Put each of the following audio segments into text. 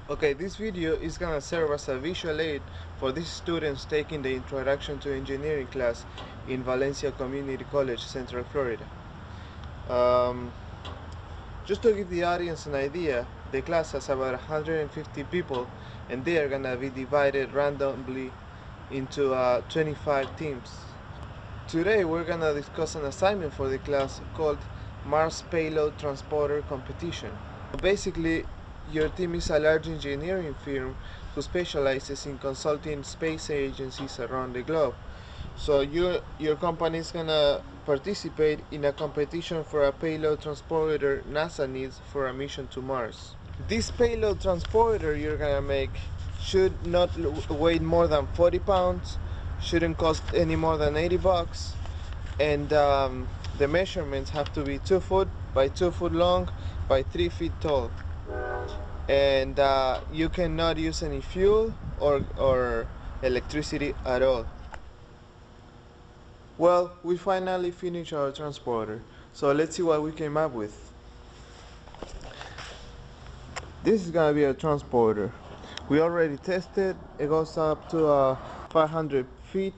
Okay, this video is gonna serve as a visual aid for these students taking the Introduction to Engineering class in Valencia Community College, Central Florida. Just to give the audience an idea, the class has about 150 people and they are gonna be divided randomly into 25 teams. Today we're gonna discuss an assignment for the class called Mars Payload Transporter Competition. Basically, your team is a large engineering firm who specializes in consulting space agencies around the globe. So your company is gonna participate in a competition for a payload transporter NASA needs for a mission to Mars. This payload transporter you're gonna make should not weigh more than 40 pounds, shouldn't cost any more than $80, and the measurements have to be 2 foot by 2 foot long by 3 feet tall. And you cannot use any fuel or electricity at all. Well, we finally finished our transporter, so let's see what we came up with. This is gonna be a transporter. We already tested. It goes up to 500 feet.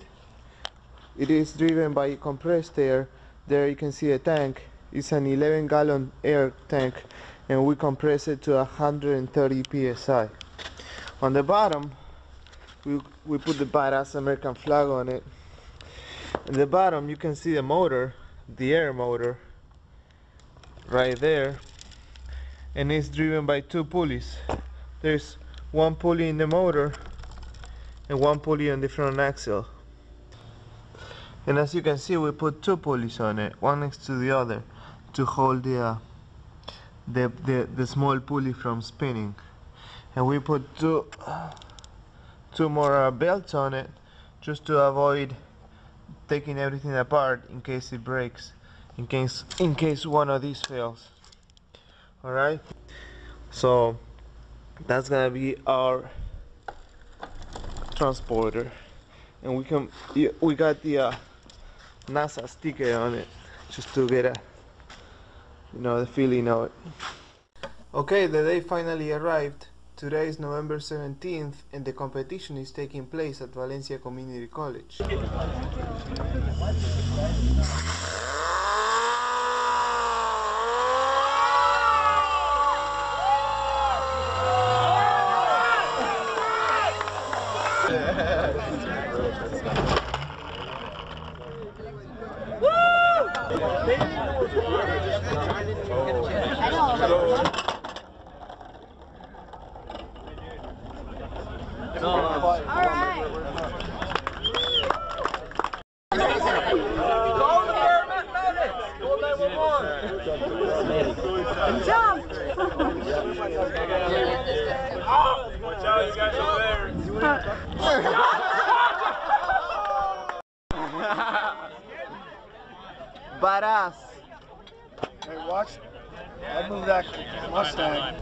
It is driven by compressed air. There you can see a tank. It's an 11-gallon air tank, and we compress it to 130 psi. On the bottom, we put the badass American flag on it. In the bottom, you can see the motor, the air motor, right there, and it's driven by 2 pulleys. There's 1 pulley in the motor and 1 pulley on the front axle. And as you can see, we put 2 pulleys on it, one next to the other, to hold the small pulley from spinning. And we put two more belts on it, just to avoid taking everything apart in case it breaks, in case one of these fails. All right, so that's gonna be our transporter, and we got the NASA sticker on it just to get the feeling of it. Okay, the day finally arrived. Today is November 17th and the competition is taking place at Valencia Community College. Jump! Watch out, you guys over there. Badass. Hey, watch. I move that Mustang.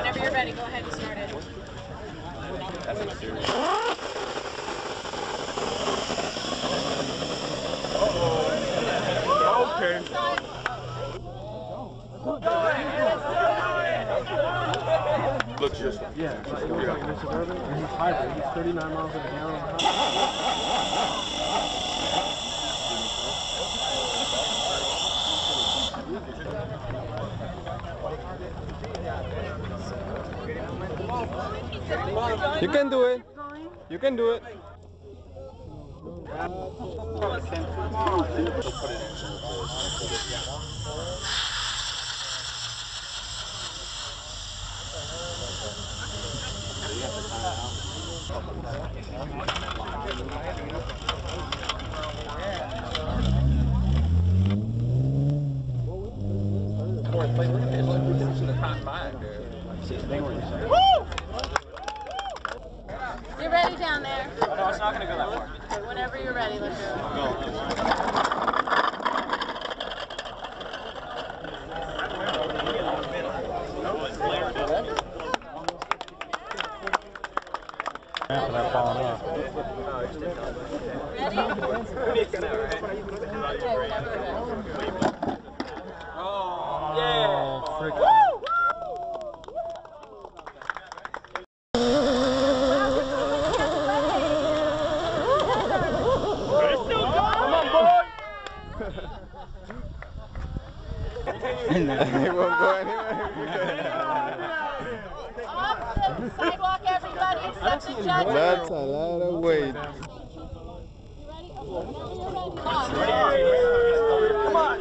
Whenever you're ready, go ahead and start it. Okay. Look, just Yeah, it's like a Suburban, and he's hybrid. He's 39 miles an hour. You can do it. You can do it. You're ready down there. no, it's not gonna go that far. Whenever you're ready, let's go. Go. Half of that falling off. Ready? Okay, whenever you're ready. Oh, frick. It won't go anywhere. Off the sidewalk, everybody, except the judges. That's a lot of weight. You ready? Okay, whenever you're ready. Come on.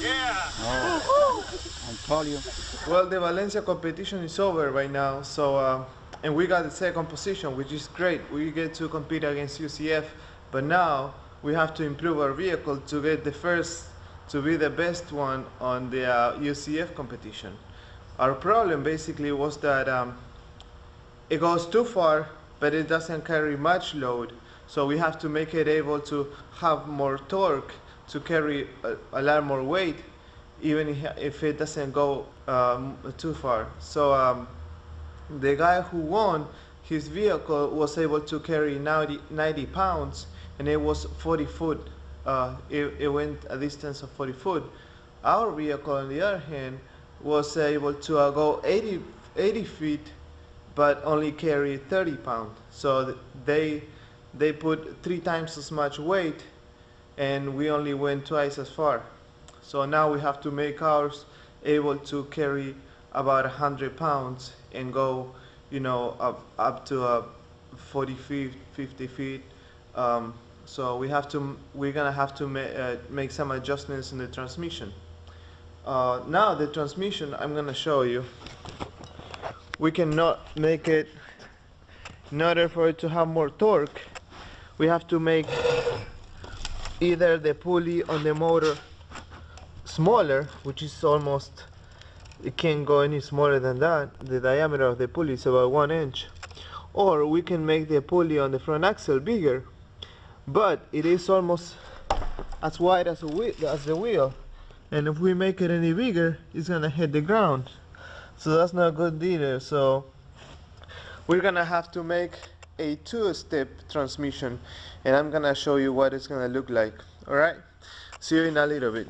Yeah. I told you. Well, the Valencia competition is over right now, so and we got the second position, which is great. We get to compete against UCF, but now we have to improve our vehicle to get the first, to be the best one on the UCF competition. Our problem basically was that it goes too far, but it doesn't carry much load, so we have to make it able to have more torque to carry a lot more weight, even if it doesn't go too far. So the guy who won, his vehicle was able to carry 90 pounds, and it was 40 foot. It went a distance of 40 foot. Our vehicle, on the other hand, was able to go 80 feet, but only carry 30 pounds. So they put 3 times as much weight, and we only went twice as far. So now we have to make ours able to carry about 100 pounds and go, you know, up to 40 feet, 50 feet. So we're gonna have to make some adjustments in the transmission. Now the transmission, I'm gonna show you. We cannot make it, in order for it to have more torque, we have to make either the pulley on the motor smaller, which is almost, it can't go any smaller than that. The diameter of the pulley is about 1 inch. Or we can make the pulley on the front axle bigger, but it is almost as wide as the wheel, and if we make it any bigger, it's gonna hit the ground, so that's not good either. So we're gonna have to make a 2-step transmission, and I'm gonna show you what it's gonna look like. All right, see you in a little bit.